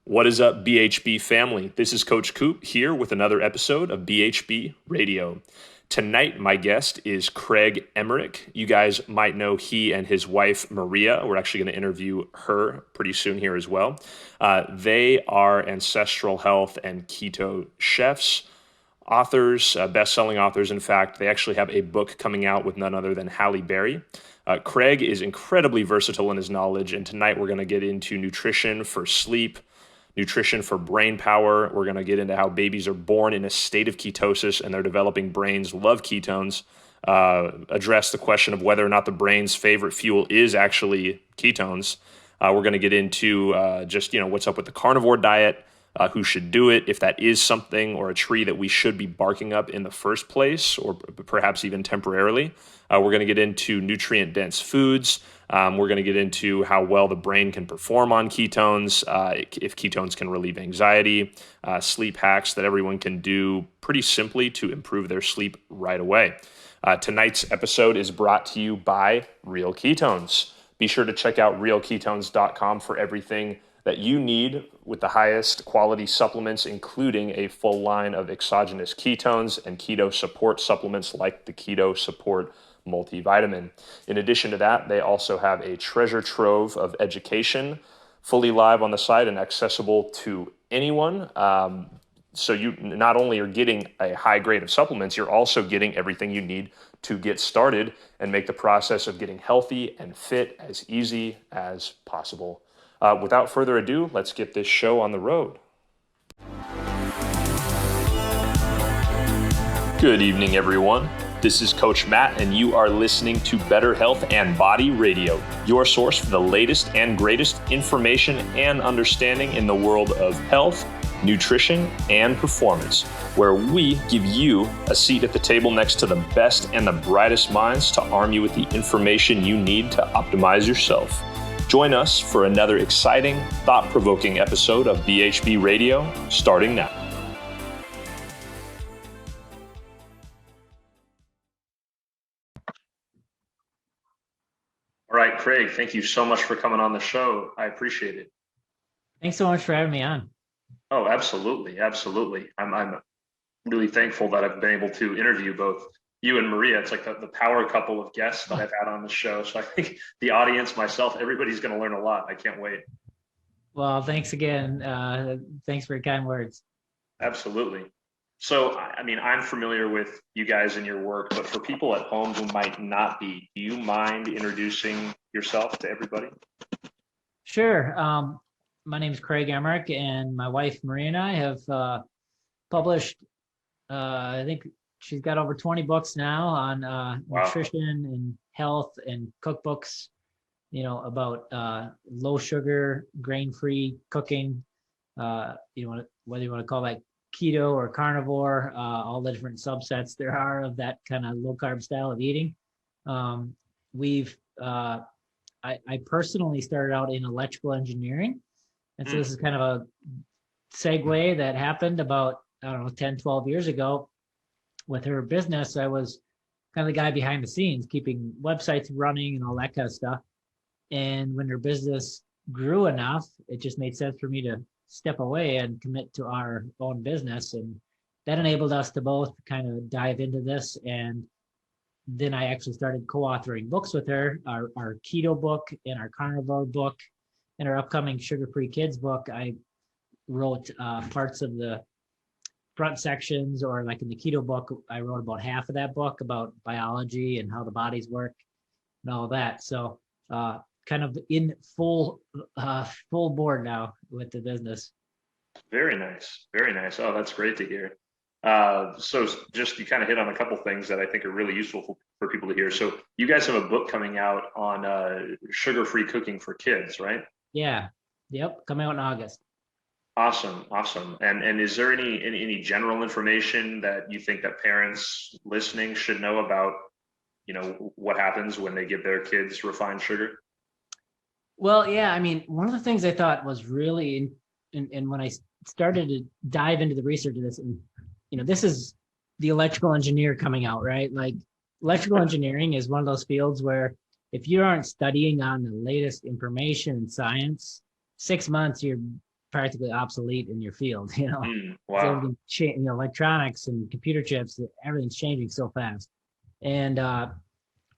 What is up, BHB family? This is Coach Coop here with another episode of BHB Radio. Tonight, my guest is Craig Emmerich. You guys might know he and his wife, Maria. We're actually going to interview her pretty soon here as well. They are ancestral health and keto chefs, authors, best-selling authors. In fact, they actually have a book coming out with none other than Halle Berry. Craig is incredibly versatile in his knowledge, and tonight we're going to get into nutrition for sleep, nutrition for brain power. We're going to get into how babies are born in a state of ketosis and their developing brains love ketones, address the question of whether or not the brain's favorite fuel is actually ketones. We're going to get into what's up with the carnivore diet, who should do it, if that is something or a tree that we should be barking up in the first place, or perhaps even temporarily. We're going to get into nutrient-dense foods. We're going to get into how well the brain can perform on ketones, if ketones can relieve anxiety, sleep hacks that everyone can do pretty simply to improve their sleep right away. Tonight's episode is brought to you by Real Ketones. Be sure to check out realketones.com for everything that you need with the highest quality supplements, including a full line of exogenous ketones and keto support supplements like the Keto Support multivitamin. In addition to that, they also have a treasure trove of education fully live on the site and accessible to anyone. So you not only are getting a high grade of supplements, you're also getting everything you need to get started and make the process of getting healthy and fit as easy as possible. Without further ado, let's get this show on the road. Good evening, everyone. This is Coach Matt, and you are listening to Better Health and Body Radio, your source for the latest and greatest information and understanding in the world of health, nutrition, and performance, where we give you a seat at the table next to the best and the brightest minds to arm you with the information you need to optimize yourself. Join us for another exciting, thought-provoking episode of BHB Radio, starting now. All right, Craig, thank you so much for coming on the show. I appreciate it. Thanks so much for having me on. Oh, absolutely. Absolutely. I'm really thankful that I've been able to interview both you and Maria. It's like the power couple of guests that I've had on the show. So I think the audience, myself, everybody's going to learn a lot. I can't wait. Well, thanks again. Thanks for your kind words. Absolutely. So, I mean, I'm familiar with you guys and your work, but for people at home who might not be, do you mind introducing yourself to everybody? Sure. My name is Craig Emmerich, and my wife, Maria, and I have published, I think she's got over 20 books now on nutrition and health and cookbooks, about low sugar, grain-free cooking, whether you want to call that keto or carnivore, all the different subsets there are of that kind of low carb style of eating. I personally started out in electrical engineering. And so this is kind of a segue that happened about, 10, 12 years ago with her business. I was kind of the guy behind the scenes, keeping websites running and all that kind of stuff. And when her business grew enough, it just made sense for me to step away and commit to our own business. And that enabled us to both kind of dive into this. And then I actually started co-authoring books with her, our keto book and our carnivore book and our upcoming sugar-free kids book. I wrote parts of the front sections, or like in the keto book, I wrote about half of that book about biology and how the bodies work and all that. So kind of in full board now with the business. Very nice. Very nice. Oh, that's great to hear. So just you kind of hit on a couple things that I think are really useful for people to hear. So you guys have a book coming out on sugar-free cooking for kids, right? Yeah. Yep. Coming out in August. Awesome. And is there any general information that you think that parents listening should know about, what happens when they give their kids refined sugar? Well, yeah, I mean, one of the things I thought was really, and when I started to dive into the research of this, and, this is the electrical engineer coming out, right? Like electrical engineering is one of those fields where if you aren't studying on the latest information in science, 6 months, you're practically obsolete in your field, It's Wow. everything, electronics and computer chips, everything's changing so fast. And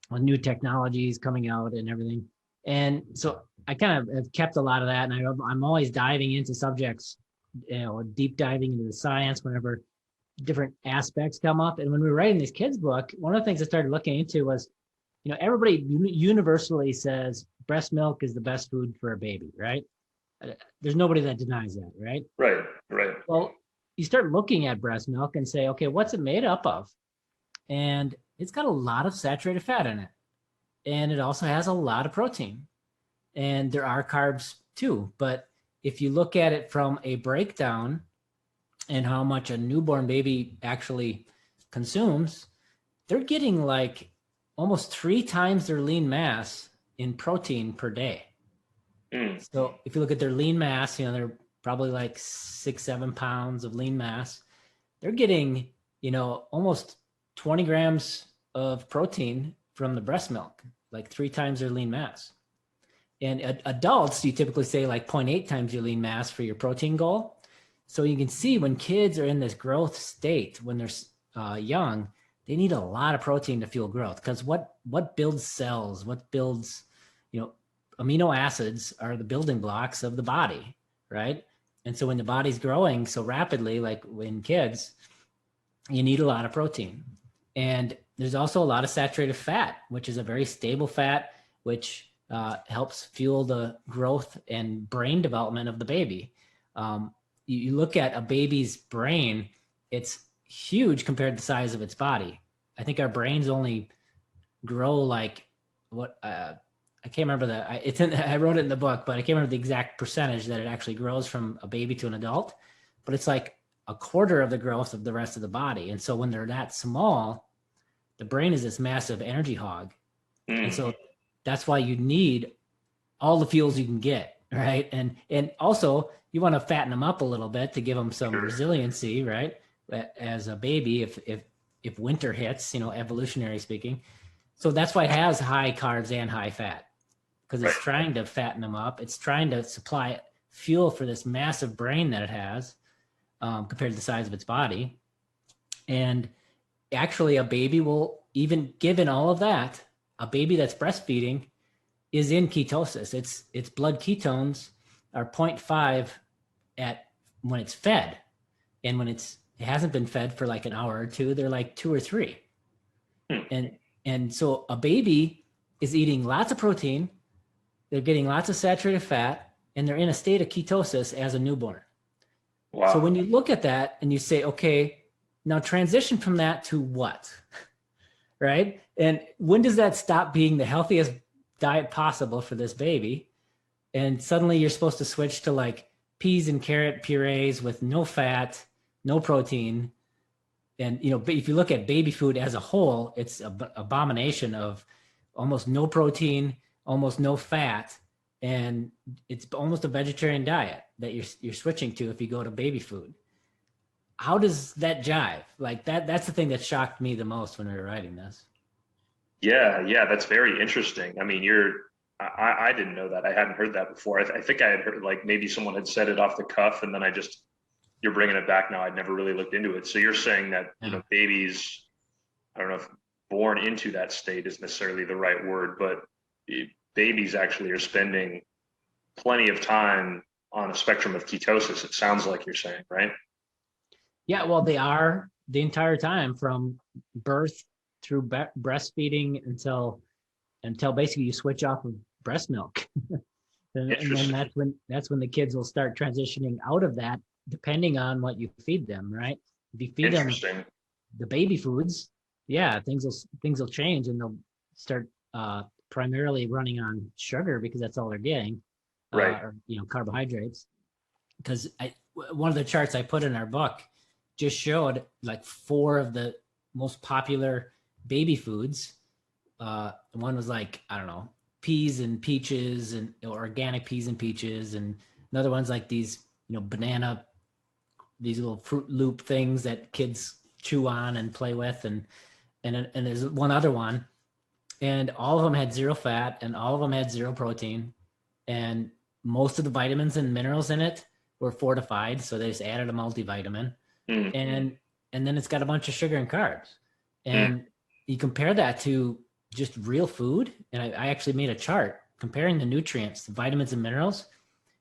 with new technologies coming out and everything. And so I kind of have kept a lot of that. And I'm always diving into subjects, deep diving into the science whenever different aspects come up. And when we were writing this kids book, one of the things I started looking into was, everybody universally says breast milk is the best food for a baby, right? There's nobody that denies that, right? Right. Right. Well, you start looking at breast milk and say, okay, what's it made up of? And it's got a lot of saturated fat in it. And it also has a lot of protein. And there are carbs too. But if you look at it from a breakdown and how much a newborn baby actually consumes, they're getting like almost 3 times their lean mass in protein per day. So if you look at their lean mass, they're probably like 6-7 pounds of lean mass. They're getting, almost 20 grams of protein from the breast milk, like 3 times their lean mass. And adults, you typically say like 0.8 times your lean mass for your protein goal. So you can see when kids are in this growth state, when they're young, they need a lot of protein to fuel growth. Because what builds cells, what builds, amino acids are the building blocks of the body, right? And so when the body's growing so rapidly, like in kids, you need a lot of protein. And there's also a lot of saturated fat, which is a very stable fat, which helps fuel the growth and brain development of the baby. You look at a baby's brain, it's huge compared to the size of its body. I think our brains only grow like I can't remember I wrote it in the book, but I can't remember the exact percentage that it actually grows from a baby to an adult, but it's like a quarter of the growth of the rest of the body. And so when they're that small, the brain is this massive energy hog. And so that's why you need all the fuels you can get, right? And also you want to fatten them up a little bit to give them some resiliency, right? As a baby, if winter hits, evolutionary speaking. So that's why it has high carbs and high fat, because it's trying to fatten them up. It's trying to supply fuel for this massive brain that it has compared to the size of its body. And actually a baby will, even given all of that, a baby that's breastfeeding is in ketosis. Its blood ketones are 0.5 at when it's fed. And when it hasn't been fed for like an hour or two, they're like 2 or 3. And so a baby is eating lots of protein, they're getting lots of saturated fat, and they're in a state of ketosis as a newborn. Wow. So when you look at that and you say, okay, now transition from that to what? Right? And when does that stop being the healthiest diet possible for this baby? And suddenly you're supposed to switch to like peas and carrot purees with no fat, no protein. And, if you look at baby food as a whole, it's an abomination of almost no protein, almost no fat. And it's almost a vegetarian diet that you're switching to if you go to baby food. How does that jive? Like that's the thing that shocked me the most when we were writing this. Yeah, that's very interesting. I mean, I didn't know that. I hadn't heard that before. I think I had heard like maybe someone had said it off the cuff, and then you're bringing it back now. I'd never really looked into it. So you're saying that, babies, I don't know if born into that state is necessarily the right word, but babies actually are spending plenty of time on a spectrum of ketosis. It sounds like you're saying, right? Yeah, well, they are the entire time from birth through breastfeeding until basically you switch off of breast milk. and then that's when the kids will start transitioning out of that, depending on what you feed them, right? If you feed them the baby foods, things will change, and they'll start primarily running on sugar because that's all they're getting, right? Or carbohydrates. Because one of the charts I put in our book just showed like 4 of the most popular baby foods. One was like, I don't know, peas and peaches, and organic peas and peaches, and another one's like these banana, these little Fruit Loop things that kids chew on and play with, and there's one other one, and all of them had 0 fat, and all of them had 0 protein, and most of the vitamins and minerals in it were fortified. So they just added a multivitamin, Mm. and then it's got a bunch of sugar and carbs. And you compare that to just real food. And I actually made a chart comparing the nutrients, the vitamins and minerals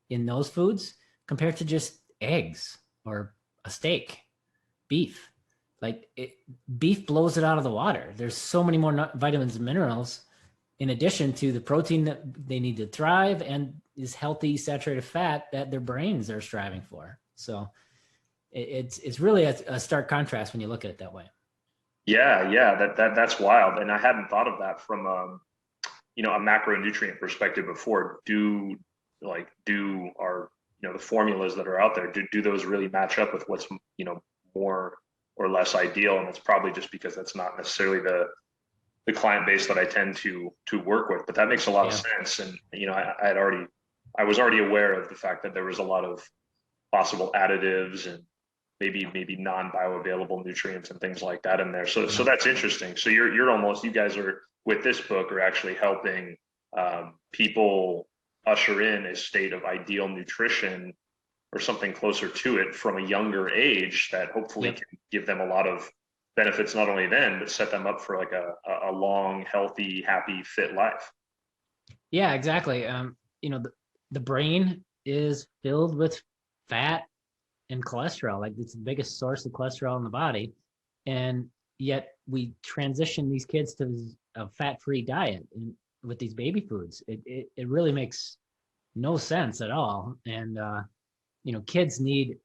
in those foods compared to just eggs or a steak, beef. Beef blows it out of the water. There's so many more vitamins and minerals in addition to the protein that they need to thrive and is healthy saturated fat that their brains are striving for. So it's really a stark contrast when you look at it that way. Yeah, that's wild. And I hadn't thought of that from a macronutrient perspective before. Do our, the formulas that are out there, do those really match up with what's, more or less ideal? And it's probably just because that's not necessarily the client base that I tend to work with, but that makes a lot of sense. And, I was already aware of the fact that there was a lot of possible additives and maybe non-bioavailable nutrients and things like that in there. So that's interesting. So you guys are, with this book, are actually helping people usher in a state of ideal nutrition or something closer to it from a younger age that hopefully can give them a lot of benefits, not only then, but set them up for like a long, healthy, happy, fit life. Yeah, exactly. The brain is filled with fat and cholesterol. Like, it's the biggest source of cholesterol in the body. And yet we transition these kids to a fat-free diet with these baby foods. It really makes no sense at all. And, kids need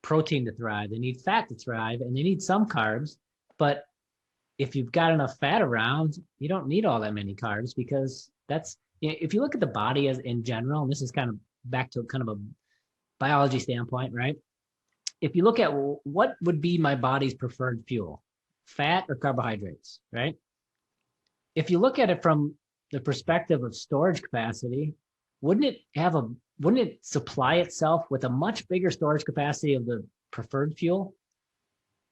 protein to thrive. They need fat to thrive, and they need some carbs. But if you've got enough fat around, you don't need all that many carbs, because if you look at the body as in general, and this is kind of back to kind of a biology standpoint, right? If you look at what would be my body's preferred fuel, fat or carbohydrates, right? If you look at it from the perspective of storage capacity, wouldn't it supply itself with a much bigger storage capacity of the preferred fuel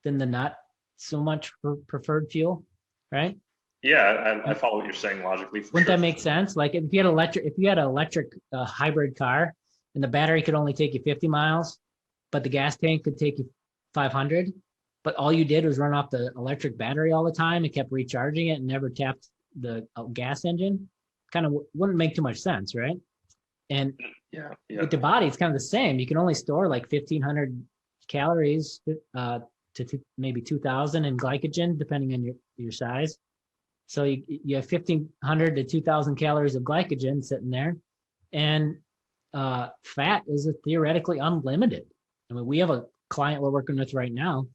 than the not so much preferred fuel, right? Yeah, I follow what you're saying logically. Wouldn't that make sense? Like, if you had an electric hybrid car and the battery could only take you 50 miles, but the gas tank could take you 500, but all you did was run off the electric battery all the time and kept recharging it and never tapped the gas engine, kind of wouldn't make too much sense, right? And with the body, it's kind of the same. You can only store like 1,500 calories to maybe 2,000 in glycogen, depending on your size. So you have 1,500 to 2,000 calories of glycogen sitting there, and fat is theoretically unlimited. I mean, we have a client we're working with right now.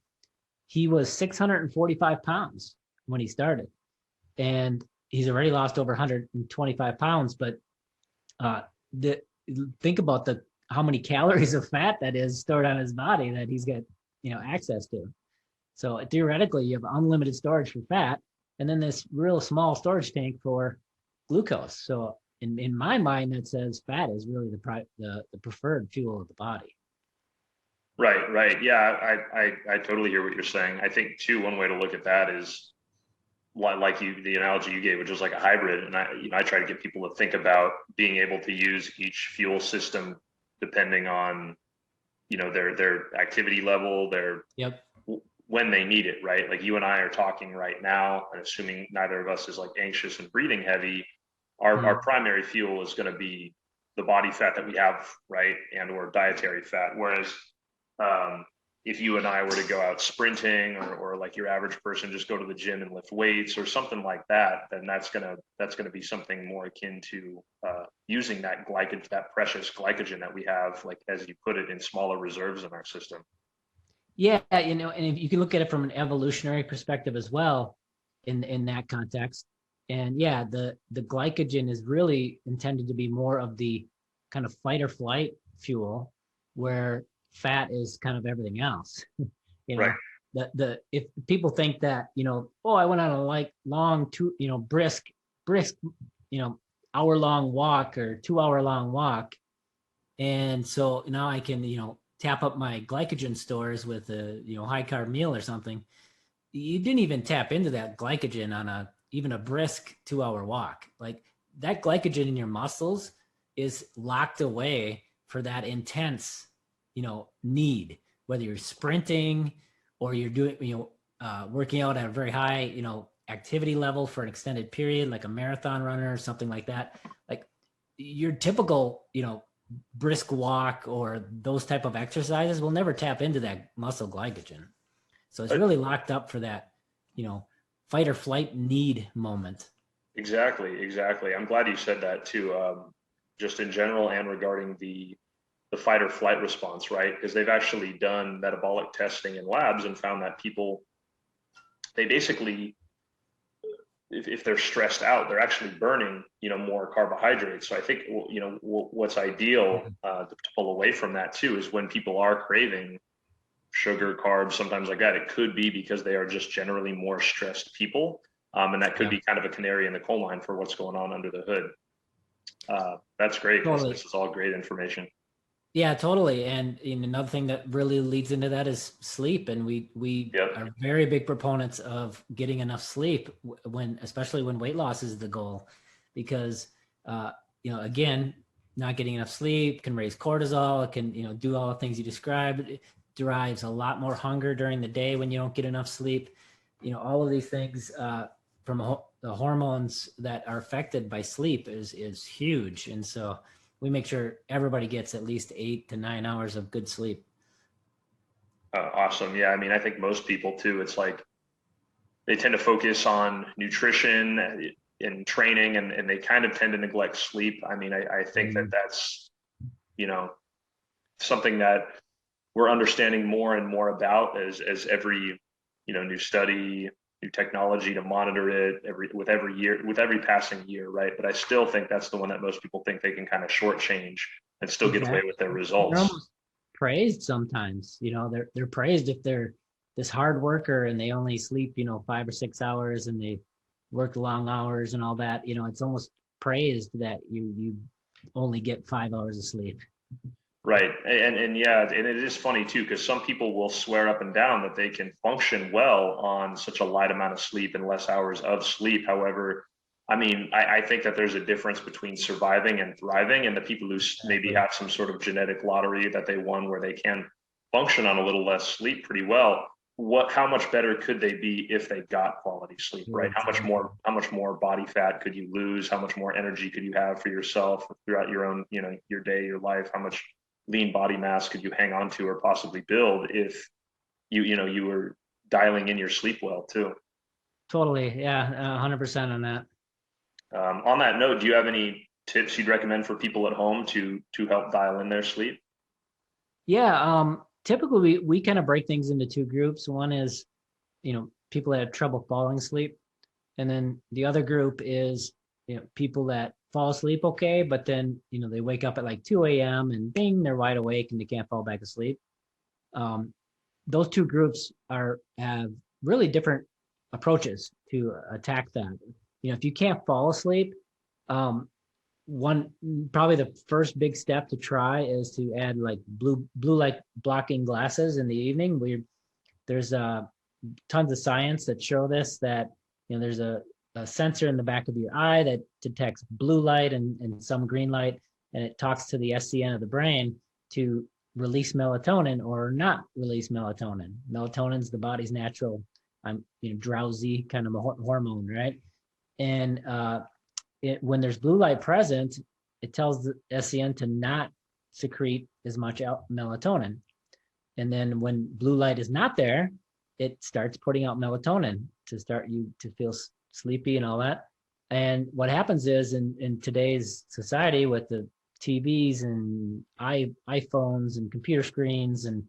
He was 645 pounds when he started, and he's already lost over 125 pounds. But think about how many calories of fat that is stored on his body that he's got access to. So theoretically, you have unlimited storage for fat, and then this real small storage tank for glucose. So in my mind, that says fat is really the preferred fuel of the body. Right. Yeah, I totally hear what you're saying. I think too, one way to look at that is like the analogy you gave, which is like a hybrid. And I try to get people to think about being able to use each fuel system depending on their activity level, when they need it, right? Like you and I are talking right now, and assuming neither of us is like anxious and breathing heavy, our primary fuel is going to be the body fat that we have, right? And or dietary fat. Whereas if you and I were to go out sprinting, or like your average person just go to the gym and lift weights or something like that, then that's gonna be something more akin to using that precious glycogen that we have, like as you put it, in smaller reserves in our system. Yeah, and if you can look at it from an evolutionary perspective as well, in that context. And yeah, the glycogen is really intended to be more of the kind of fight or flight fuel, where fat is kind of everything else. Right. If people think that, I went on a long brisk, hour-long walk or 2-hour-long walk, and so now I can, tap up my glycogen stores with a, high carb meal or something. You didn't even tap into that glycogen on even a brisk 2-hour walk. Like, that glycogen in your muscles is locked away for that intense, need, whether you're sprinting or you're doing, working out at a very high, activity level for an extended period, like a marathon runner or something like that. Like your typical, brisk walk or those type of exercises will never tap into that muscle glycogen. So it's really locked up for that, fight or flight need moment. Exactly. I'm glad you said that too. Just in general and regarding the fight or flight response, right? Because they've actually done metabolic testing in labs and found that people, they basically, if they're stressed out, they're actually burning, more carbohydrates. So I think, what's ideal to pull away from that too is when people are craving sugar, carbs, sometimes like that, it could be because they are just generally more stressed people. And that could be kind of a canary in the coal mine for what's going on under the hood. That's great. Totally. This is all great information. Yeah, totally. And another thing that really leads into that is sleep. And we are very big proponents of getting enough sleep especially when weight loss is the goal, because, again, not getting enough sleep can raise cortisol. It can, do all the things you described. It derives a lot more hunger during the day when you don't get enough sleep. All of these things from the hormones that are affected by sleep is huge. And so we make sure everybody gets at least 8 to 9 hours of good sleep. Awesome. Yeah. I mean, I think most people too, it's like they tend to focus on nutrition and training and they kind of tend to neglect sleep. I mean, I think that's, something that we're understanding more and more about as every, new study, new technology to monitor it with every passing year, right? But I still think that's the one that most people think they can kind of shortchange and still get away with their results. They're almost praised sometimes. They're praised if they're this hard worker and they only sleep 5 or 6 hours and they work long hours and all that. It's almost praised that you only get 5 hours of sleep. Right. And yeah, and it is funny too, because some people will swear up and down that they can function well on such a light amount of sleep and less hours of sleep. However, I mean, I think that there's a difference between surviving and thriving, and the people who maybe have some sort of genetic lottery that they won where they can function on a little less sleep pretty well. How much better could they be if they got quality sleep, right? How much more body fat could you lose? How much more energy could you have for yourself throughout your own, your day, your life? How much lean body mass could you hang on to or possibly build if you were dialing in your sleep well too? Totally. Yeah. 100% on that. On that note, do you have any tips you'd recommend for people at home to help dial in their sleep? Yeah. Typically we kind of break things into two groups. One is, people that have trouble falling asleep. And then the other group is, people that fall asleep okay, but then they wake up at like 2 a.m. and bing, they're wide awake and they can't fall back asleep. Those two groups have really different approaches to attack that. If you can't fall asleep, probably the first big step to try is to add like blue light blocking glasses in the evening. There's tons of science that show this, that there's a sensor in the back of your eye that detects blue light and some green light, and it talks to the SCN of the brain to release melatonin or not release melatonin. Melatonin is the body's natural, drowsy kind of a hormone, right? And when there's blue light present, it tells the SCN to not secrete as much melatonin. And then when blue light is not there, it starts putting out melatonin to start you to feel sleepy and all that. And what happens is in today's society with the TVs and iPhones and computer screens and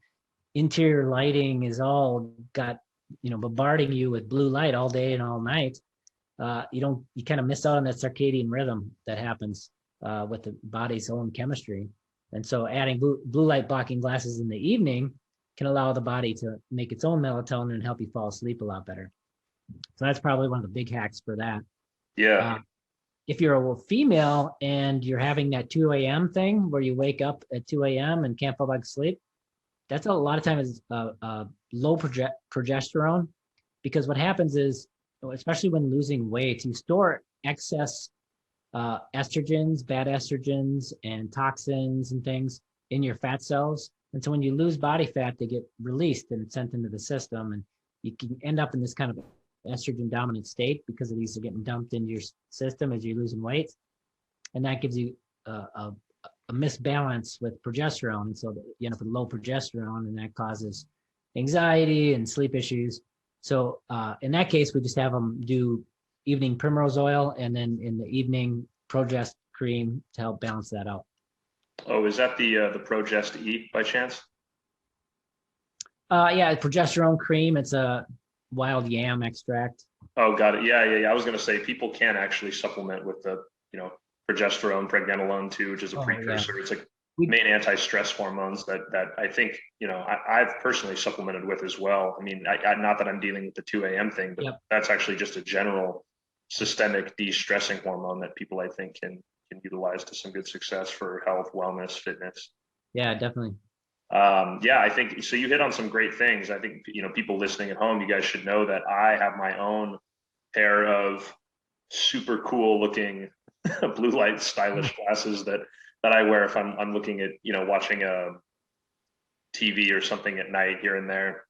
interior lighting is all got, bombarding you with blue light all day and all night. You kind of miss out on that circadian rhythm that happens with the body's own chemistry. And so adding blue light blocking glasses in the evening can allow the body to make its own melatonin and help you fall asleep a lot better. So that's probably one of the big hacks for that. Yeah. If you're a female and you're having that 2 a.m. thing where you wake up at 2 a.m. and can't fall back to sleep, that's a lot of times low progesterone, because what happens is, especially when losing weight, you store excess estrogens, bad estrogens, and toxins and things in your fat cells. And so when you lose body fat, they get released and sent into the system, and you can end up in this kind of estrogen dominant state because of these are getting dumped into your system as you're losing weight. And that gives you a misbalance with progesterone. And so you end up with low progesterone, and that causes anxiety and sleep issues. So in that case, we just have them do evening primrose oil, and then in the evening, Progest cream to help balance that out. Oh, is that the Progest E by chance? Yeah, progesterone cream. It's a wild yam extract. Oh, got it. Yeah. I was going to say people can actually supplement with the, progesterone, pregnenolone too, which is a precursor. Yeah. It's like main anti-stress hormones that I think, I've personally supplemented with as well. I mean, I not that I'm dealing with the 2 a.m. thing, but that's actually just a general systemic de-stressing hormone that people, I think, can utilize to some good success for health, wellness, fitness. Yeah, definitely. I think so. You hit on some great things. I think, people listening at home, you guys should know that I have my own pair of super cool looking blue light stylish glasses that I wear if I'm looking at, watching a TV or something at night here and there.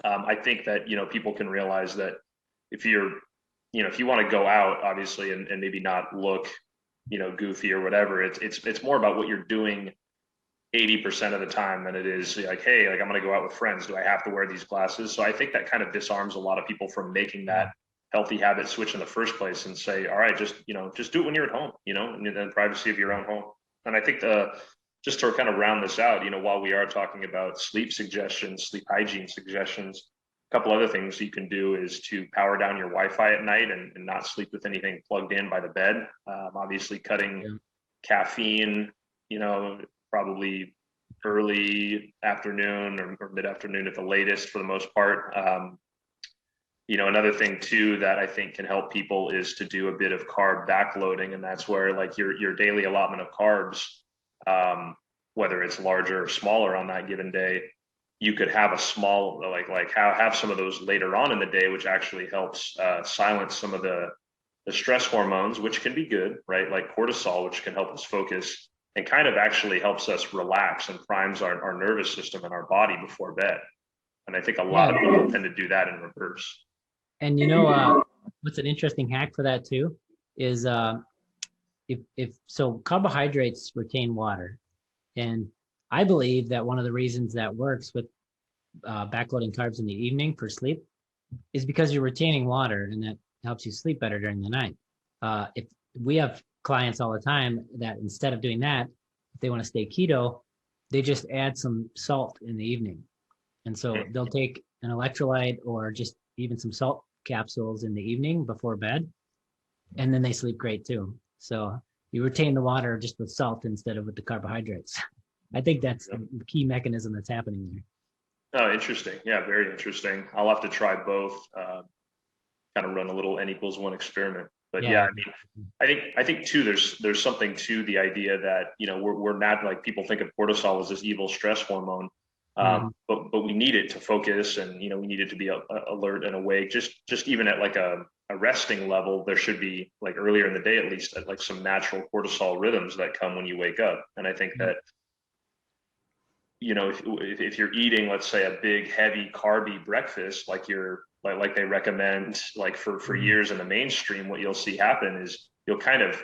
I think that, people can realize that if you're, if you want to go out, obviously, and maybe not look, goofy or whatever, it's more about what you're doing 80% of the time than it is like, hey, like I'm going to go out with friends. Do I have to wear these glasses? So I think that kind of disarms a lot of people from making that healthy habit switch in the first place and say, all right, just do it when you're at home, in the privacy of your own home. And I think just to kind of round this out, while we are talking about sleep suggestions, sleep hygiene suggestions, a couple other things you can do is to power down your Wi-Fi at night and not sleep with anything plugged in by the bed. Obviously cutting caffeine, probably early afternoon or mid-afternoon at the latest for the most part. Another thing too that I think can help people is to do a bit of carb backloading, and that's where like your daily allotment of carbs, whether it's larger or smaller on that given day, you could have a small have some of those later on in the day, which actually helps silence some of the stress hormones, which can be good, right? Like cortisol, which can help us focus and kind of actually helps us relax and primes our nervous system and our body before bed. And I think a lot of people tend to do that in reverse. And what's an interesting hack for that too is if carbohydrates retain water, and I believe that one of the reasons that works with backloading carbs in the evening for sleep is because you're retaining water, and that helps you sleep better during the night. If we have clients all the time that instead of doing that, if they want to stay keto, they just add some salt in the evening. And so they'll take an electrolyte or just even some salt capsules in the evening before bed, and then they sleep great too. So you retain the water just with salt instead of with the carbohydrates. I think that's the key mechanism that's happening there. Oh, interesting. Yeah, very interesting. I'll have to try both, kind of run a little N=1 experiment. But I mean, I think too, there's something to the idea that, we're not like people think of cortisol as this evil stress hormone. But we need it to focus, and we need it to be alert and awake. Just even at like a resting level, there should be like earlier in the day at least like some natural cortisol rhythms that come when you wake up. And I think that if you're eating, let's say, a big heavy carby breakfast, like they recommend, like for years in the mainstream, what you'll see happen is you'll kind of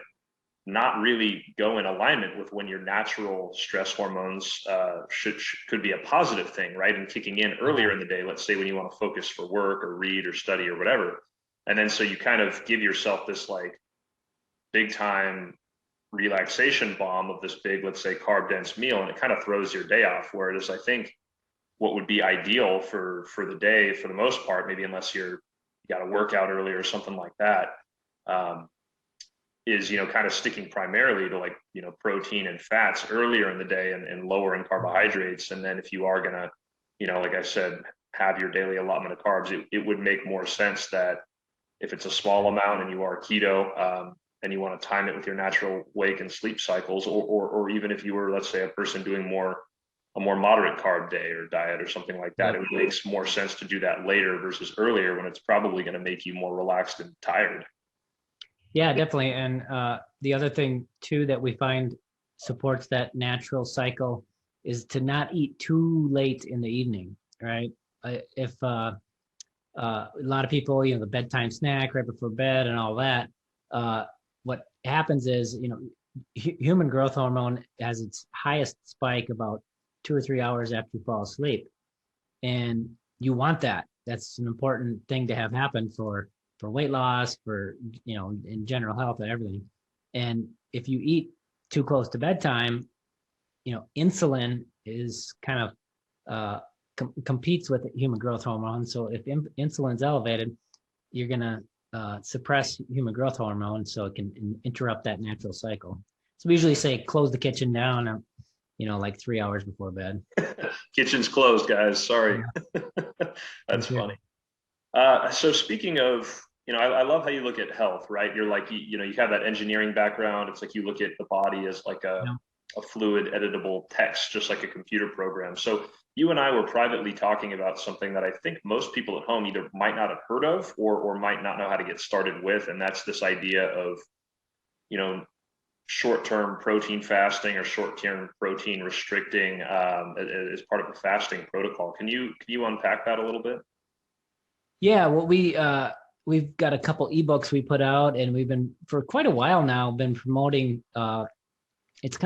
not really go in alignment with when your natural stress hormones could be a positive thing, right? And kicking in earlier in the day, let's say when you want to focus for work or read or study or whatever. And then so you kind of give yourself this like big time relaxation bomb of this big, let's say, carb dense meal, and it kind of throws your day off. Whereas I think what would be ideal for the day, for the most part, maybe unless you got to work out early or something like that, is, kind of sticking primarily to like, protein and fats earlier in the day and lower in carbohydrates. And then if you are going to, like I said, have your daily allotment of carbs, it would make more sense that if it's a small amount and you are keto, and you want to time it with your natural wake and sleep cycles, or even if you were, let's say, a person doing a more moderate carb day or diet or something like that, it makes more sense to do that later versus earlier when it's probably going to make you more relaxed and tired. Yeah, definitely. And the other thing too that we find supports that natural cycle is to not eat too late in the evening, right? If a lot of people, the bedtime snack right before bed and all that, what happens is, human growth hormone has its highest spike about 2 or 3 hours after you fall asleep. And you want that. That's an important thing to have happen for weight loss, for, in general health and everything. And if you eat too close to bedtime, insulin is kind of competes with human growth hormone. So if insulin's elevated, you're going to suppress human growth hormone, so it can interrupt that natural cycle. So we usually say close the kitchen down, like 3 hours before bed. Kitchen's closed, guys. Sorry. Yeah. That's funny. So speaking of, I love how you look at health, right? You're like, you have that engineering background. It's like you look at the body as like a fluid editable text, just like a computer program. So you and I were privately talking about something that I think most people at home either might not have heard of or might not know how to get started with. And that's this idea of, short-term protein fasting or short-term protein restricting as part of a fasting protocol. Can you unpack that a little bit? Yeah, well, we've got a couple ebooks we put out, and we've been for quite a while now been promoting. It's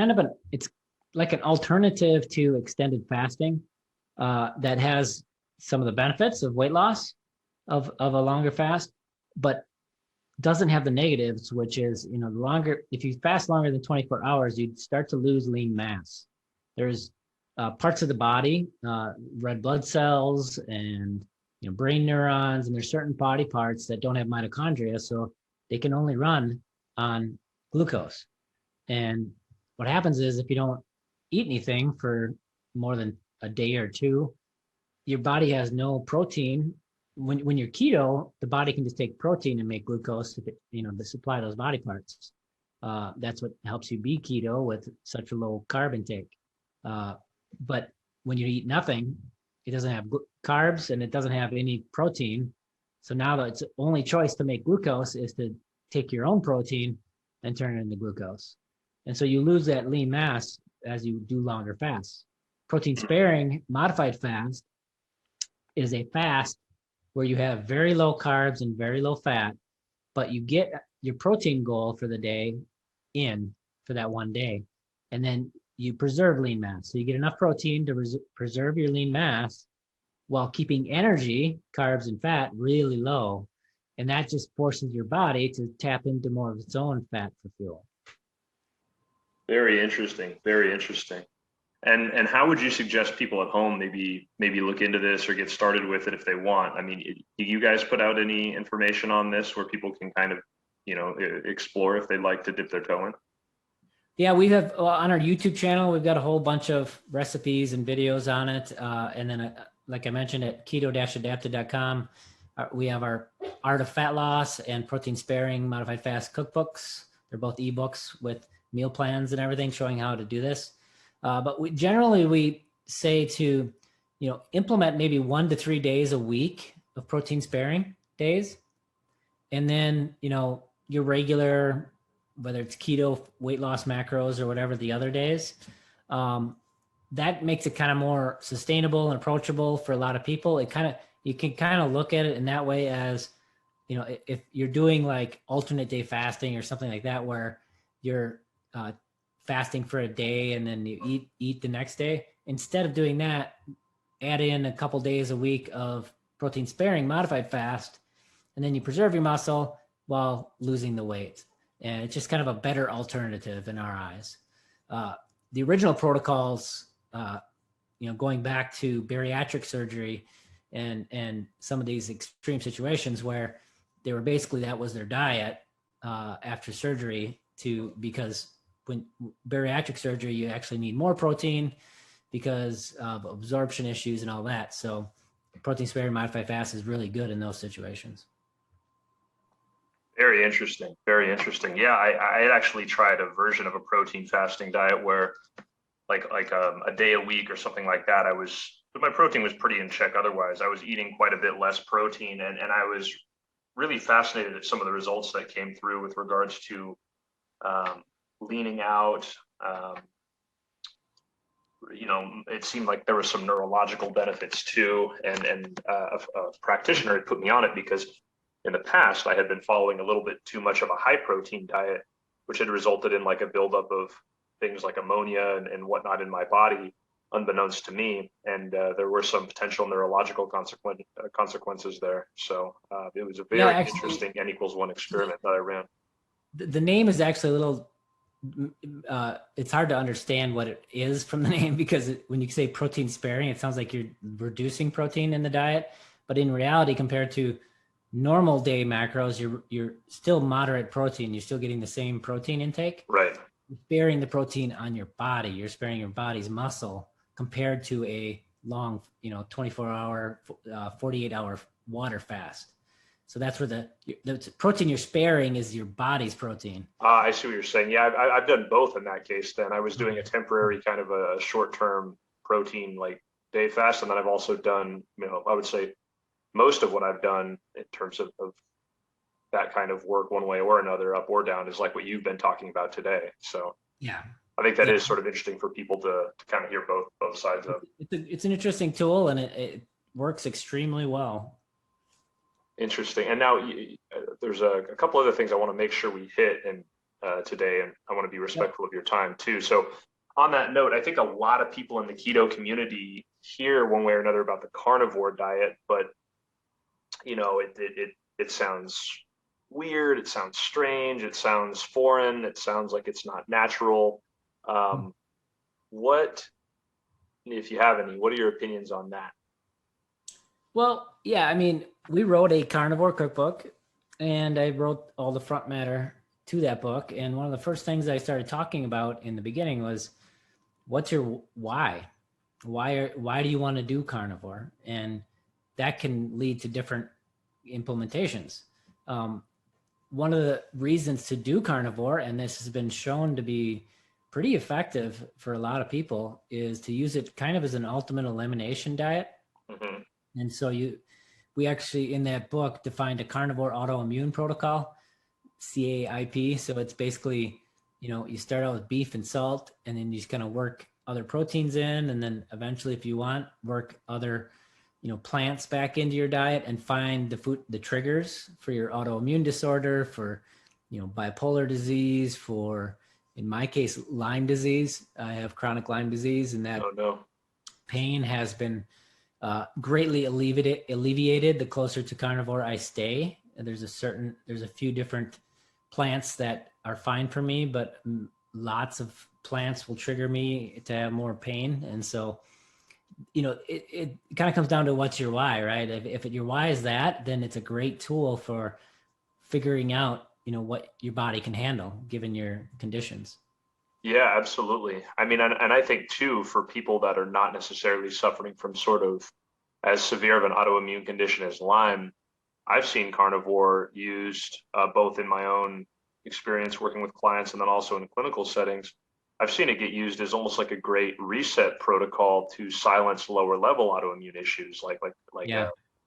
like an alternative to extended fasting that has some of the benefits of weight loss of a longer fast, but doesn't have the negatives, which is, if you fast longer than 24 hours, you'd start to lose lean mass. There's parts of the body, red blood cells and brain neurons, and there's certain body parts that don't have mitochondria, so they can only run on glucose. And what happens is, if you don't eat anything for more than a day or two, your body has no protein. When you're keto, the body can just take protein and make glucose to supply those body parts. That's what helps you be keto with such a low carb intake. But when you eat nothing, it doesn't have carbs and it doesn't have any protein. So now its only choice to make glucose is to take your own protein and turn it into glucose. And so you lose that lean mass as you do longer fasts. Protein sparing modified fast is a fast where you have very low carbs and very low fat, but you get your protein goal for the day in for that one day. And then you preserve lean mass. So you get enough protein to preserve your lean mass while keeping energy, carbs and fat really low. And that just forces your body to tap into more of its own fat for fuel. Very interesting. Very interesting. And how would you suggest people at home maybe look into this or get started with it if they want? I mean, do you guys put out any information on this where people can kind of, explore if they'd like to dip their toe in? Yeah, we have on our YouTube channel, we've got a whole bunch of recipes and videos on it. And then, like I mentioned, at keto-adapted.com, we have our Art of Fat Loss and Protein Sparing Modified Fast cookbooks. They're both ebooks with meal plans and everything showing how to do this. But we generally say to, implement maybe 1 to 3 days a week of protein sparing days. And then, your regular, whether it's keto, weight loss macros or whatever the other days, that makes it kind of more sustainable and approachable for a lot of people. You can kind of look at it in that way as, if you're doing like alternate day fasting or something like that, where you're fasting for a day and then you eat the next day. Instead of doing that, add in a couple days a week of protein sparing modified fast, and then you preserve your muscle while losing the weight. And it's just kind of a better alternative in our eyes. The original protocols, going back to bariatric surgery and some of these extreme situations where they were basically, that was their diet after surgery, because when bariatric surgery, you actually need more protein because of absorption issues and all that. So protein sparing modified fast is really good in those situations. Very interesting. Very interesting. Yeah, I had actually tried a version of a protein fasting diet where like a day a week or something like that. But my protein was pretty in check. Otherwise, I was eating quite a bit less protein. And I was really fascinated at some of the results that came through with regards to leaning out, it seemed like there was some neurological benefits too. And a practitioner had put me on it because in the past I had been following a little bit too much of a high protein diet, which had resulted in like a buildup of things like ammonia and whatnot in my body, unbeknownst to me. And there were some potential neurological consequences there. So it was a very interesting N=1 experiment that I ran. The name is actually a little, it's hard to understand what it is from the name, because when you say protein sparing, it sounds like you're reducing protein in the diet. But in reality, compared to normal day macros, you're still moderate protein. You're still getting the same protein intake. Right. You're sparing the protein on your body. You're sparing your body's muscle compared to a long, 24-hour, 48-hour water fast. So that's where the protein you're sparing is your body's protein. I see what you're saying. Yeah, I've done both in that case. Then I was doing a temporary kind of a short-term protein like day fast, and then I've also done, I would say most of what I've done in terms of that kind of work one way or another, up or down, is like what you've been talking about today. So yeah, I think that is sort of interesting for people to kind of hear both sides of. It's an interesting tool, and it works extremely well. Interesting. And now there's a couple other things I want to make sure we hit today, and I want to be respectful of your time too. So on that note, I think a lot of people in the keto community hear one way or another about the carnivore diet, but it sounds weird. It sounds strange. It sounds foreign. It sounds like it's not natural. What, if you have any, what are your opinions on that? Well, yeah, I mean, we wrote a carnivore cookbook, and I wrote all the front matter to that book. And one of the first things I started talking about in the beginning was, what's your why? Why do you want to do carnivore? And that can lead to different implementations. One of the reasons to do carnivore, and this has been shown to be pretty effective for a lot of people, is to use it kind of as an ultimate elimination diet. Mm-hmm. And so we actually in that book defined a carnivore autoimmune protocol, CAIP. So it's basically, you start out with beef and salt, and then you just kind of work other proteins in, and then eventually, if you want, work other, plants back into your diet, and find the triggers for your autoimmune disorder, for, bipolar disease, for, in my case, Lyme disease. I have chronic Lyme disease, and that pain has been greatly alleviated the closer to carnivore I stay. There's a few different plants that are fine for me, but lots of plants will trigger me to have more pain. And so, it kind of comes down to what's your why, right? If your why is that, then it's a great tool for figuring out, what your body can handle given your conditions. Yeah, absolutely. I mean, and I think too, for people that are not necessarily suffering from sort of as severe of an autoimmune condition as Lyme, I've seen carnivore used both in my own experience working with clients and then also in clinical settings. I've seen it get used as almost like a great reset protocol to silence lower level autoimmune issues like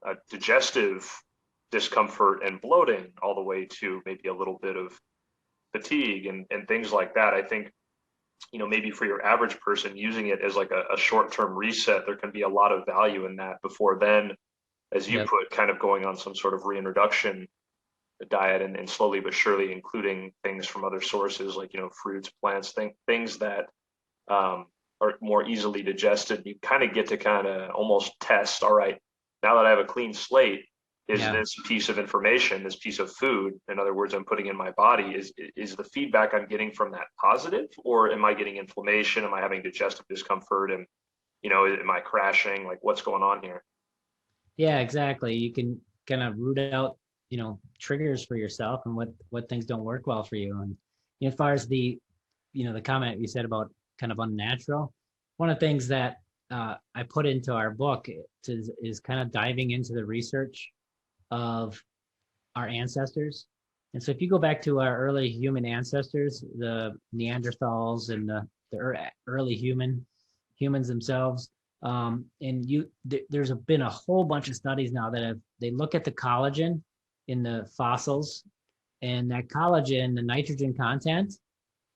a digestive discomfort and bloating, all the way to maybe a little bit of fatigue and things like that. I think, maybe for your average person using it as like a short-term reset, there can be a lot of value in that before then, as you put, kind of going on some sort of reintroduction diet and slowly but surely including things from other sources like, fruits, plants, things that are more easily digested. You kind of get to kind of almost test, all right, now that I have a clean slate, is this piece of information, this piece of food, in other words, I'm putting in my body, is the feedback I'm getting from that positive, or am I getting inflammation? Am I having digestive discomfort? And, am I crashing? Like, what's going on here? Yeah, exactly. You can kind of root out, triggers for yourself and what things don't work well for you. And as far as the comment you said about kind of unnatural, one of the things that I put into our book is kind of diving into the research of our ancestors. And so if you go back to our early human ancestors, the Neanderthals and the early humans themselves, there's been a whole bunch of studies now that they look at the collagen in the fossils, and that collagen, the nitrogen content,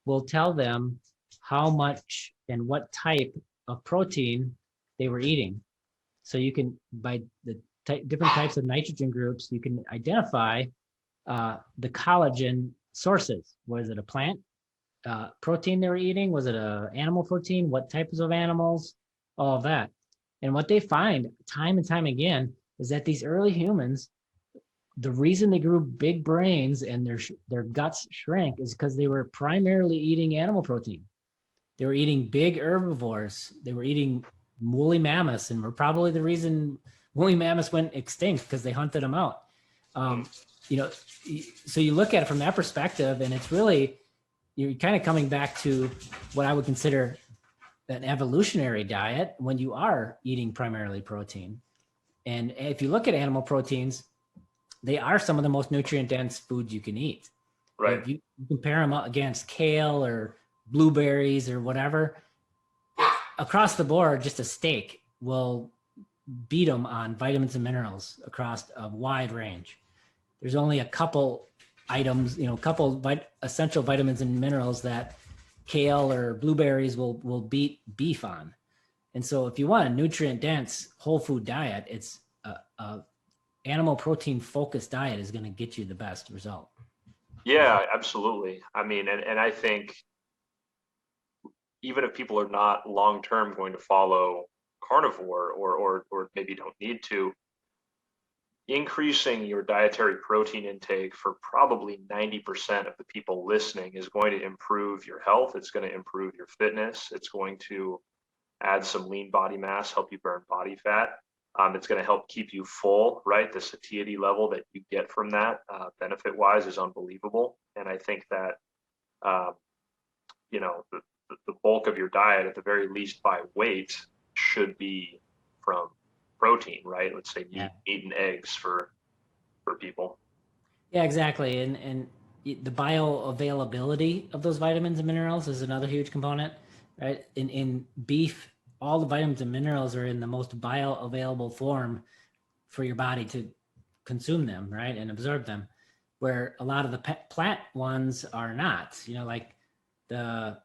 will tell them how much and what type of protein they were eating. So you can, by the different types of nitrogen groups, you can identify the collagen sources. Was it a plant protein they were eating? Was it a animal protein? What types of animals? All of that. And what they find time and time again is that these early humans, the reason they grew big brains and their guts shrank is because they were primarily eating animal protein. They were eating big herbivores. They were eating woolly mammoths, and were probably the reason woolly mammoths went extinct, because they hunted them out. So you look at it from that perspective, and it's really, you're kind of coming back to what I would consider an evolutionary diet when you are eating primarily protein. And if you look at animal proteins, they are some of the most nutrient dense foods you can eat. Right. If you compare them against kale or blueberries or whatever, across the board, just a steak will beat them on vitamins and minerals across a wide range. There's only a couple items, a couple essential vitamins and minerals that kale or blueberries will beat beef on. And so if you want a nutrient dense whole food diet, it's a animal protein focused diet is going to get you the best result. Yeah, absolutely. I mean, and I think even if people are not long-term going to follow carnivore or maybe don't need to, increasing your dietary protein intake for probably 90% of the people listening is going to improve your health. It's going to improve your fitness. It's going to add some lean body mass, help you burn body fat. It's going to help keep you full, right? The satiety level that you get from that, benefit-wise, is unbelievable. And I think that, the bulk of your diet, at the very least by weight, should be from protein, right? Let's say meat and eggs for people. Yeah, exactly. And the bioavailability of those vitamins and minerals is another huge component, right? In beef, all the vitamins and minerals are in the most bioavailable form for your body to consume them, right? And absorb them, where a lot of the plant ones are not, like the,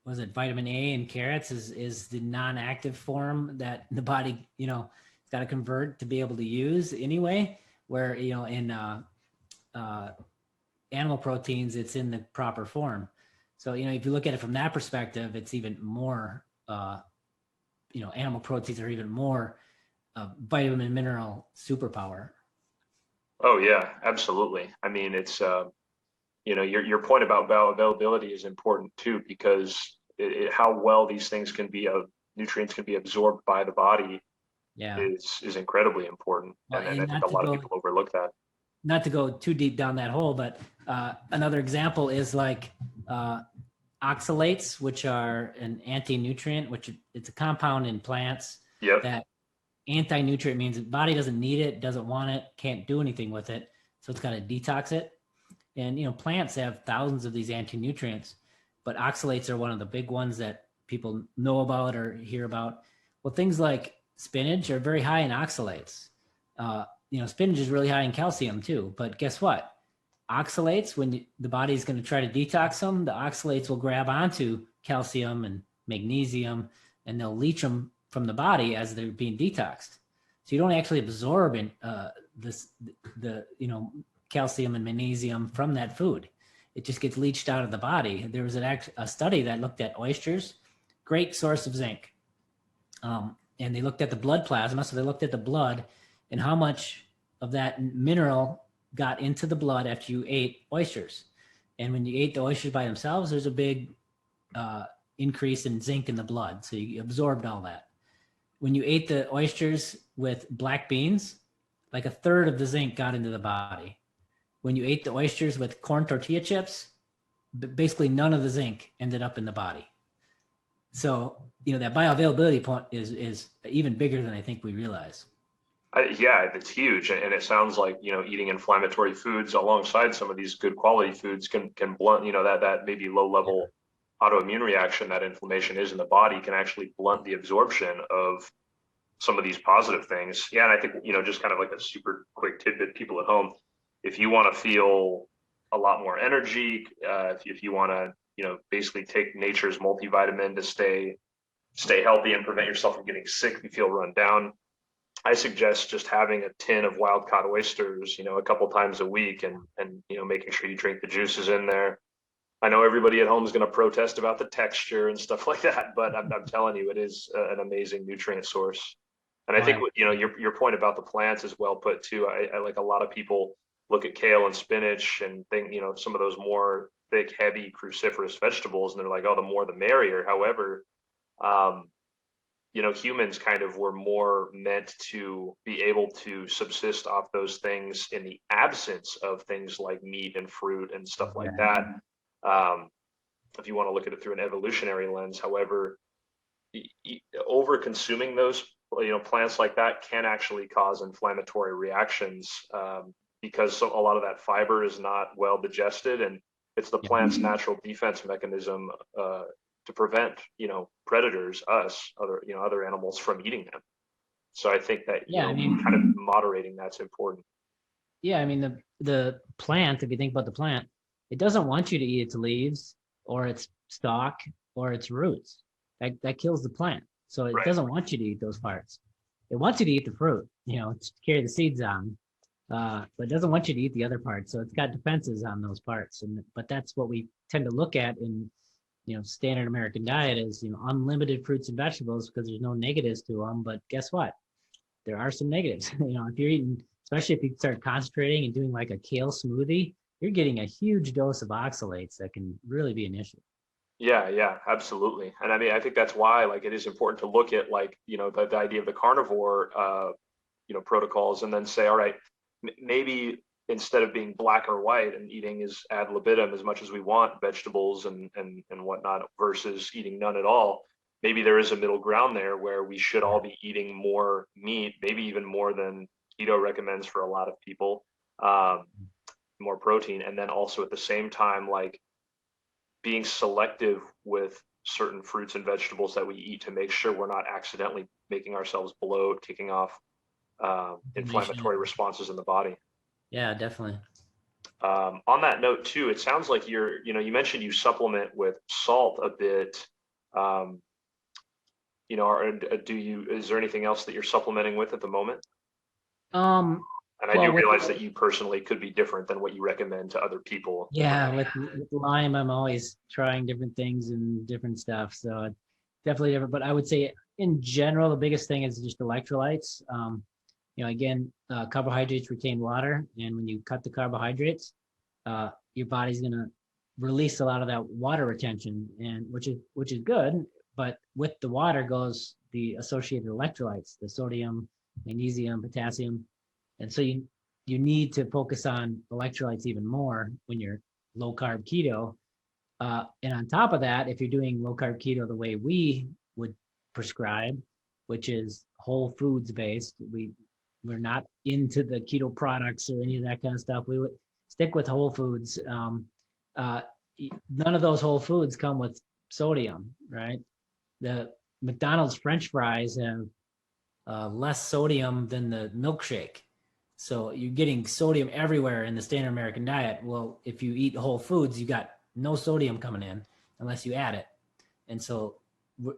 was it vitamin A in carrots is the non-active form that the body, it's got to convert to be able to use anyway, where, in animal proteins, it's in the proper form. So, if you look at it from that perspective, it's even more, animal proteins are even more vitamin and mineral superpower. Oh yeah, absolutely. I mean, it's, your point about bioavailability is important too, because how well these things nutrients can be absorbed by the body is incredibly important. Well, and I think a lot of people overlook that. Not to go too deep down that hole, but another example is like oxalates, which are an anti-nutrient, which it's a compound in plants. Yep. That anti-nutrient means the body doesn't need it, doesn't want it, can't do anything with it. So it's got to detox it. And, plants have thousands of these anti-nutrients, but oxalates are one of the big ones that people know about or hear about. Well, things like spinach are very high in oxalates. Spinach is really high in calcium too, but guess what? Oxalates, when the body's going to try to detox them, the oxalates will grab onto calcium and magnesium, and they'll leach them from the body as they're being detoxed. So you don't actually absorb the calcium and magnesium from that food. It just gets leached out of the body. There was a study that looked at oysters, great source of zinc. And they looked at the blood plasma. So they looked at the blood and how much of that mineral got into the blood after you ate oysters. And when you ate the oysters by themselves, there's a big increase in zinc in the blood. So you absorbed all that. When you ate the oysters with black beans, like a third of the zinc got into the body. When you ate the oysters with corn tortilla chips, basically none of the zinc ended up in the body. So, that bioavailability point is even bigger than I think we realize. Yeah, it's huge. And it sounds like, eating inflammatory foods alongside some of these good quality foods can blunt, that maybe low level autoimmune reaction that inflammation is in the body can actually blunt the absorption of some of these positive things. Yeah. And I think, just kind of like a super quick tidbit, people at home, if you want to feel a lot more energy, if you want to, basically take nature's multivitamin to stay stay healthy and prevent yourself from getting sick if you feel run down, I suggest just having a tin of wild caught oysters, a couple times a week, and making sure you drink the juices in there. I know everybody at home is going to protest about the texture and stuff like that, but I'm telling you, it is an amazing nutrient source. And I think your point about the plants is well put too. I like, a lot of people look at kale and spinach and think, some of those more thick, heavy, cruciferous vegetables, and they're like, oh, the more the merrier. However, humans kind of were more meant to be able to subsist off those things in the absence of things like meat and fruit and stuff like that. If you want to look at it through an evolutionary lens, however, over consuming those plants like that can actually cause inflammatory reactions, because a lot of that fiber is not well digested, and it's the plant's natural defense mechanism to prevent predators, other animals, from eating them. So I think that kind of moderating that's important. Yeah, I mean, the plant, if you think about the plant, it doesn't want you to eat its leaves or its stalk or its roots. That kills the plant. So it doesn't want you to eat those parts. It wants you to eat the fruit, to carry the seeds on, but it doesn't want you to eat the other parts. So it's got defenses on those parts. But that's what we tend to look at in, standard American diet is, unlimited fruits and vegetables, because there's no negatives to them. But guess what? There are some negatives. If you're eating, especially if you start concentrating and doing like a kale smoothie, you're getting a huge dose of oxalates that can really be an issue. Yeah, absolutely. And I mean, I think that's why, like, it is important to look at, like, the idea of the carnivore, protocols, and then say, all right, maybe instead of being black or white and eating is ad libitum as much as we want vegetables and whatnot, versus eating none at all, maybe there is a middle ground there where we should all be eating more meat, maybe even more than keto recommends for a lot of people, more protein, and then also at the same time, like, being selective with certain fruits and vegetables that we eat to make sure we're not accidentally making ourselves bloat, kicking off inflammatory responses in the body. Yeah, definitely. On that note too, it sounds like you mentioned you supplement with salt a bit. Is there anything else that you're supplementing with at the moment? And I do realize that you personally could be different than what you recommend to other people. Yeah, with Lyme, I'm always trying different things and different stuff. So it's definitely different. But I would say in general, the biggest thing is just electrolytes. Carbohydrates retain water. And when you cut the carbohydrates, your body's going to release a lot of that water retention, and which is good. But with the water goes the associated electrolytes, the sodium, magnesium, potassium. And so you need to focus on electrolytes even more when you're low carb keto. And on top of that, if you're doing low carb keto the way we would prescribe, which is whole foods based, we're not into the keto products or any of that kind of stuff. We would stick with whole foods. None of those whole foods come with sodium, right? The McDonald's French fries have less sodium than the milkshake. So you're getting sodium everywhere in the standard American diet. Well, if you eat whole foods, you got no sodium coming in unless you add it. And so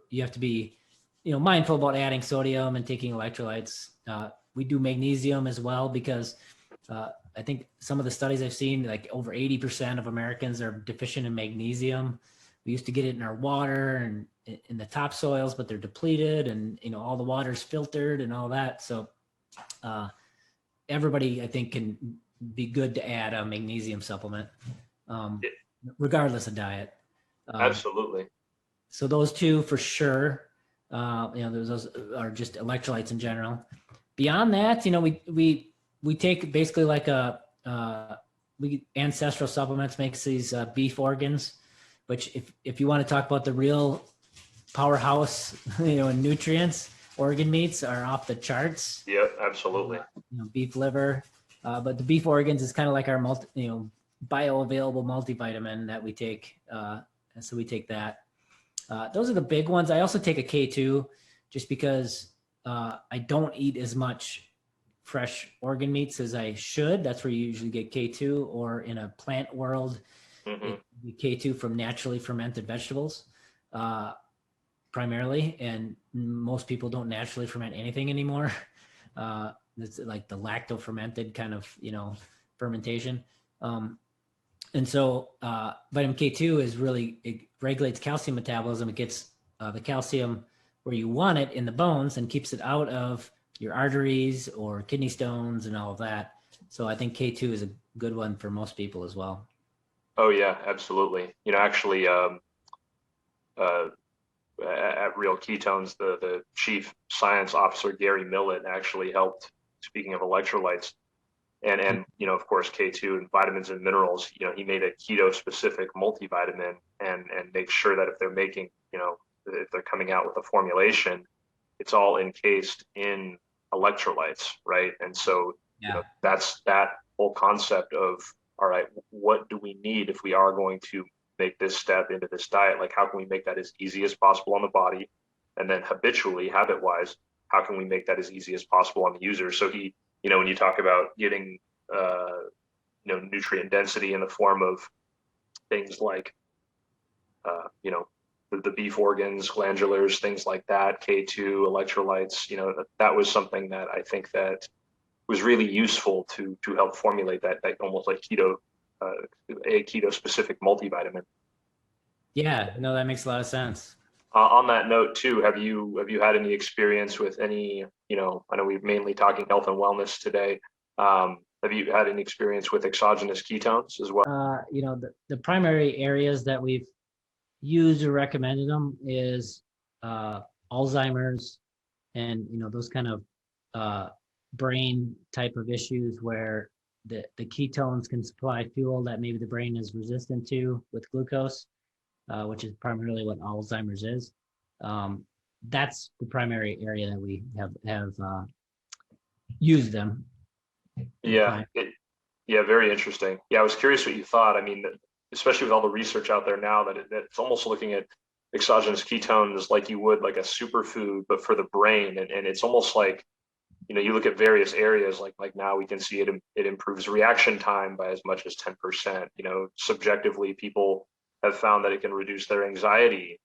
you have to be, mindful about adding sodium and taking electrolytes. We do magnesium as well, because I think some of the studies I've seen, like over 80% of Americans are deficient in magnesium. We used to get it in our water and in the topsoils, but they're depleted, and all the water's filtered and all that. So everybody, I think, can be good to add a magnesium supplement, regardless of diet. Absolutely. So those two for sure. Those are just electrolytes in general. Beyond that, we take basically like ancestral supplements makes these beef organs, which if you want to talk about the real powerhouse, in nutrients, organ meats are off the charts. Yeah, absolutely. Beef liver, but the beef organs is kind of like our bioavailable multivitamin that we take. And so we take that. Those are the big ones. I also take a K2 just because I don't eat as much fresh organ meats as I should. That's where you usually get K2, or in a plant world, K2 from naturally fermented vegetables. primarily, and most people don't naturally ferment anything anymore. It's like the lacto fermented kind of, fermentation. And so vitamin K2 is really, it regulates calcium metabolism. It gets the calcium where you want it in the bones and keeps it out of your arteries or kidney stones and all of that. So I think K2 is a good one for most people as well. Oh yeah, absolutely. Actually, at Real Ketones, the chief science officer, Gary Millett, actually helped, speaking of electrolytes, and of course K2 and vitamins and minerals. He made a keto specific multivitamin and make sure that if they're making, if they're coming out with a formulation, it's all encased in electrolytes, right? And so that's that whole concept of, all right, what do we need if we are going to make this step into this diet? Like, how can we make that as easy as possible on the body? And then habitually, habit wise, how can we make that as easy as possible on the user? So he, when you talk about getting, nutrient density in the form of things like, the beef organs, glandulars, things like that, K2, electrolytes, that was something that I think that was really useful to help formulate that almost like keto, a keto specific multivitamin. Yeah, no, that makes a lot of sense. On that note too, have you had any experience with any, I know we're mainly talking health and wellness today. Have you had any experience with exogenous ketones as well? The primary areas that we've used or recommended them is Alzheimer's and, those kind of brain type of issues where the ketones can supply fuel that maybe the brain is resistant to with glucose, which is primarily what Alzheimer's is. That's the primary area that we have used them. Yeah, very interesting. Yeah, I was curious what you thought. I mean, especially with all the research out there now that it's almost looking at exogenous ketones like you would like a superfood, but for the brain. And it's almost like, you look at various areas, like now we can see it improves reaction time by as much as 10%. Subjectively, people have found that it can reduce their anxiety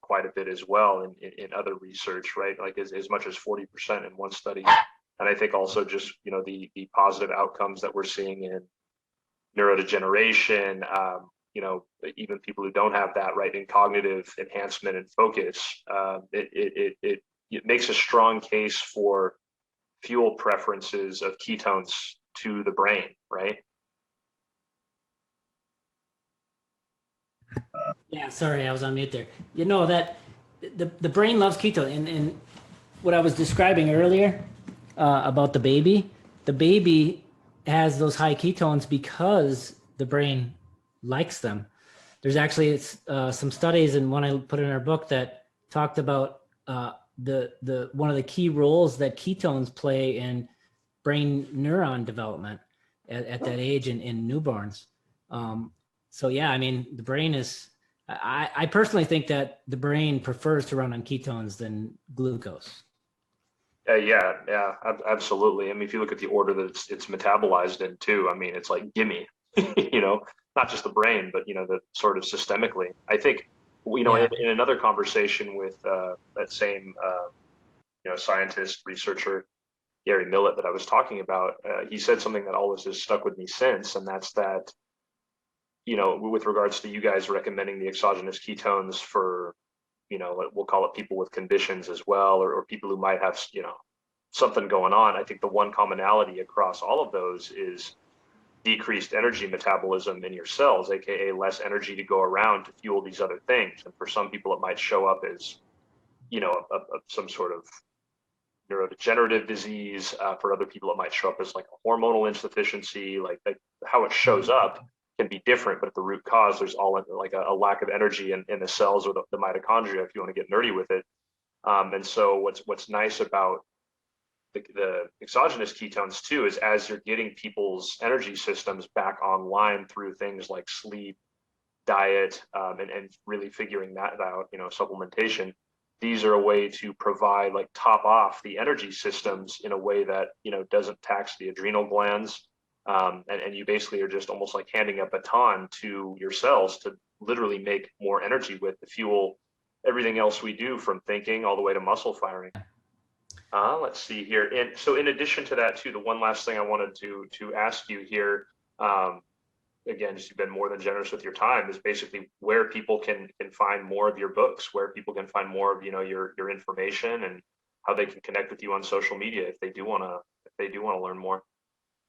quite a bit as well in other research, right? Like as much as 40% in one study. And I think also just, the positive outcomes that we're seeing in neurodegeneration, even people who don't have that, right, in cognitive enhancement and focus, it makes a strong case for fuel preferences of ketones to the brain, right? Yeah, sorry, I was on mute there. That the brain loves ketone, and what I was describing earlier about the baby has those high ketones because the brain likes them. There's actually some studies, and one I put in our book that talked about the one of the key roles that ketones play in brain neuron development at that age in newborns. So yeah, I mean, the brain is, I personally think that the brain prefers to run on ketones than glucose. Yeah, absolutely. I mean, if you look at the order that it's metabolized in too, I mean, it's like, gimme, not just the brain, but, the sort of systemically. I think, in another conversation with that same, scientist, researcher, Gary Millett, that I was talking about, he said something that always has stuck with me since, and that's that, with regards to you guys recommending the exogenous ketones for, we'll call it people with conditions as well, or people who might have, something going on. I think the one commonality across all of those is decreased energy metabolism in your cells, aka less energy to go around to fuel these other things. And for some people, it might show up as, some sort of neurodegenerative disease. For other people, it might show up as like a hormonal insufficiency. Like how it shows up can be different, but at the root cause, there's all like a lack of energy in the cells or the mitochondria, if you want to get nerdy with it. And so what's nice about the exogenous ketones too is as you're getting people's energy systems back online through things like sleep, diet, and really figuring that out, supplementation. These are a way to provide, like, top off the energy systems in a way that, doesn't tax the adrenal glands. And you basically are just almost like handing a baton to your cells to literally make more energy with the fuel everything else we do, from thinking all the way to muscle firing. Let's see here. And so in addition to that too, the one last thing I wanted to ask you here, again, just you've been more than generous with your time, is basically where people can find more of your books, where people can find more of, your information, and how they can connect with you on social media if they do want to learn more.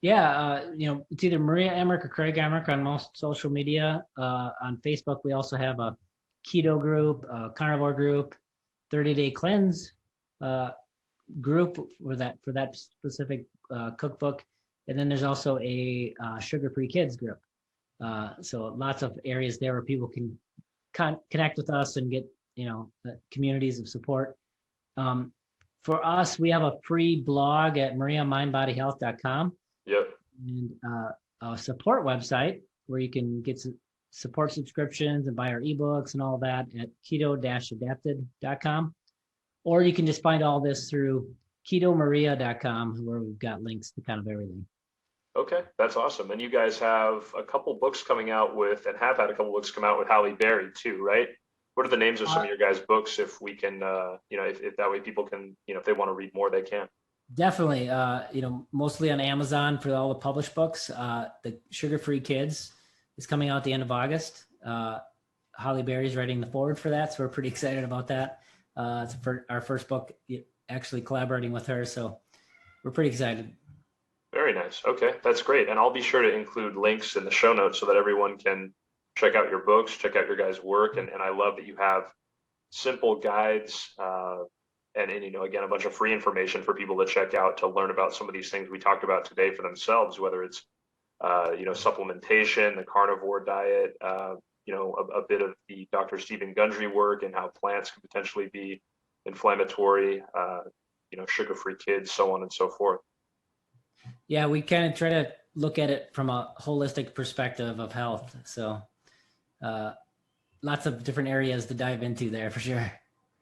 Yeah, it's either Maria Emmerich or Craig Emmerich on most social media. On Facebook, we also have a keto group, a carnivore group, 30-day cleanse group for that specific cookbook, and then there's also a sugar-free kids group. So lots of areas there where people can connect with us and get communities of support. For us, we have a free blog at mariamindbodyhealth.com. Yep. And a support website where you can get support subscriptions and buy our ebooks and all that at keto-adapted.com. Or you can just find all this through ketomaria.com, where we've got links to kind of everything. Okay, that's awesome. And you guys have a couple books coming out with, and have had a couple books come out with Halle Berry too, right? What are the names of some of your guys' books, if we can, if that way people can, if they want to read more, they can. Definitely, mostly on Amazon for all the published books. The Sugar-Free Kids is coming out at the end of August. Halle Berry's writing the foreword for that, so we're pretty excited about that. It's our first book, actually collaborating with her, so we're pretty excited. Very nice. Okay, that's great. And I'll be sure to include links in the show notes so that everyone can check out your books, check out your guys' work. And I love that you have simple guides and again, a bunch of free information for people to check out to learn about some of these things we talked about today for themselves, whether it's, supplementation, the carnivore diet, a bit of the Dr. Stephen Gundry work and how plants can potentially be inflammatory, sugar-free kids, so on and so forth. Yeah, we kind of try to look at it from a holistic perspective of health. So lots of different areas to dive into there for sure.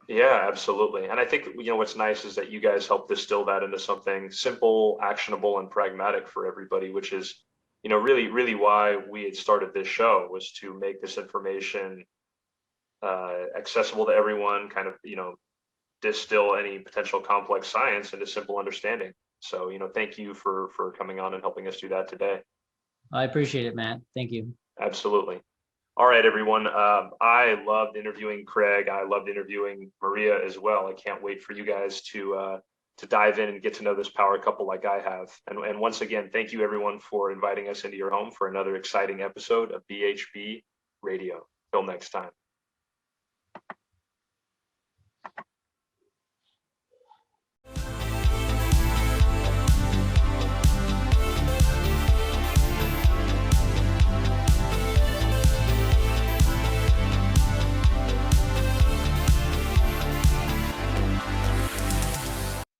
Yeah, absolutely. And I think, what's nice is that you guys help distill that into something simple, actionable, and pragmatic for everybody, which is, really, really why we had started this show, was to make this information accessible to everyone, kind of, distill any potential complex science into simple understanding. So, thank you for coming on and helping us do that today. I appreciate it, Matt. Thank you. Absolutely. All right, everyone. I loved interviewing Craig. I loved interviewing Maria as well. I can't wait for you guys to dive in and get to know this power couple like I have. And once again, thank you everyone for inviting us into your home for another exciting episode of BHB Radio. Till next time.